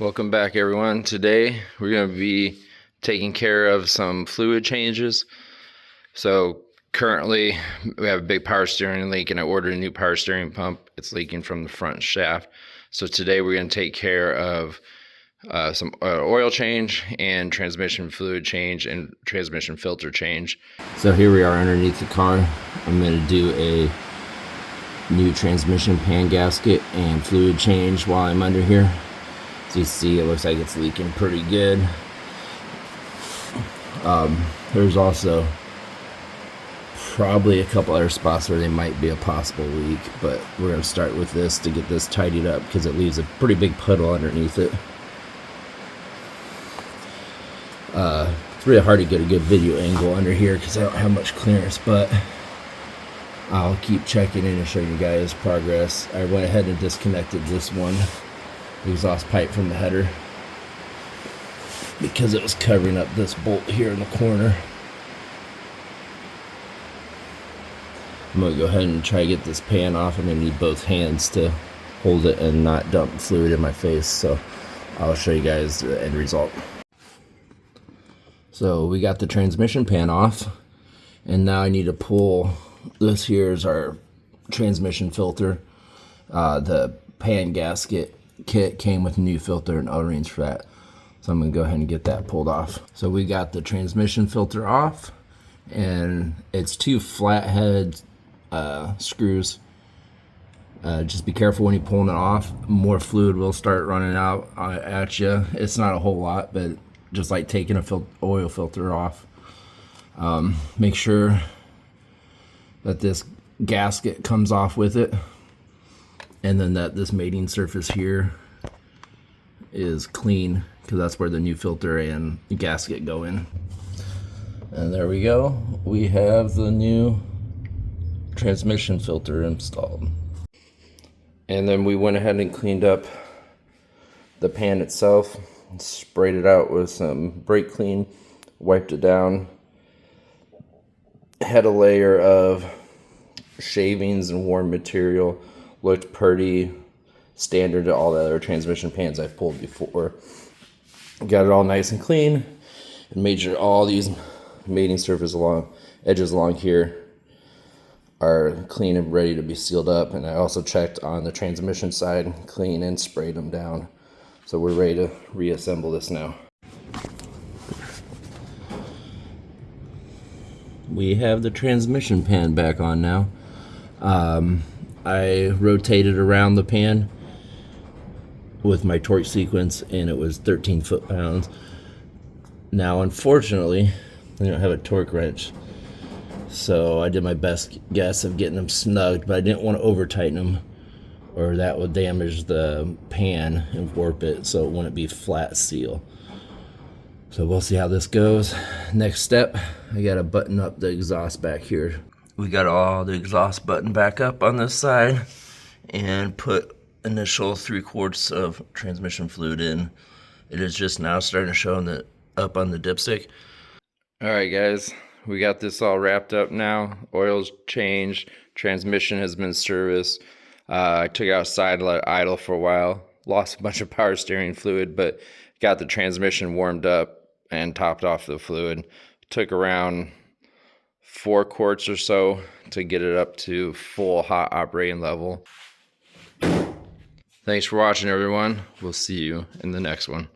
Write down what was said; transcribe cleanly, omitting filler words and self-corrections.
Welcome back, everyone. Today we're going to be taking care of some fluid changes. So currently we have a big power steering leak, and I ordered a new power steering pump. It's leaking from the front shaft. So today we're going to take care of some oil change and transmission fluid change and transmission filter change. So here we are underneath the car. I'm going to do a new transmission pan gasket and fluid change while I'm under here. As you see, it looks like it's leaking pretty good. There's also probably a couple other spots where there might be a possible leak, but we're going to start with this to get this tidied up because it leaves a pretty big puddle underneath it. It's really hard to get a good video angle under here because I don't have much clearance, but I'll keep checking in and showing you guys progress. I went ahead and disconnected this one, the exhaust pipe from the header, because it was covering up this bolt here in the corner. I'm going to go ahead and try to get this pan off. I'm going to need both hands to hold it and not dump fluid in my face, so I'll show you guys the end result. So we got the transmission pan off, and now I need to pull this. Here's our transmission filter. The pan gasket kit came with a new filter and O-rings for that, so I'm gonna go ahead and get that pulled off. So we got the transmission filter off, and it's two flathead screws. Just be careful when you're pulling it off. More fluid will start running out at you. It's not a whole lot, but just like taking a oil filter off. Make sure that this gasket comes off with it, and then that this mating surface here is clean, because that's where the new filter and gasket go in. And there we go, we have the new transmission filter installed. And then we went ahead and cleaned up the pan itself, sprayed it out with some brake clean, wiped it down, had a layer of shavings and worn material. Looked pretty standard to all the other transmission pans I've pulled before. Got it all nice and clean, and made sure all these mating surface edges along here are clean and ready to be sealed up. And I also checked on the transmission side, clean, and sprayed them down. So we're ready to reassemble this now. We have the transmission pan back on now. I rotated around the pan with my torque sequence, and it was 13 foot-pounds. Now, unfortunately, I don't have a torque wrench, so I did my best guess of getting them snugged, but I didn't want to over-tighten them, or that would damage the pan and warp it, so it wouldn't be flat seal. So we'll see how this goes. Next step, I gotta button up the exhaust back here. We got all the exhaust button back up on this side, and put initial 3/4 of transmission fluid in. It is just now starting to show up on the dipstick. Alright guys, we got this all wrapped up now. Oil's changed, transmission has been serviced. I took it outside, let it idle for a while, lost a bunch of power steering fluid, but got the transmission warmed up and topped off the fluid. Took around 4 quarts or so to get it up to full hot operating level. Thanks for watching, everyone. We'll see you in the next one.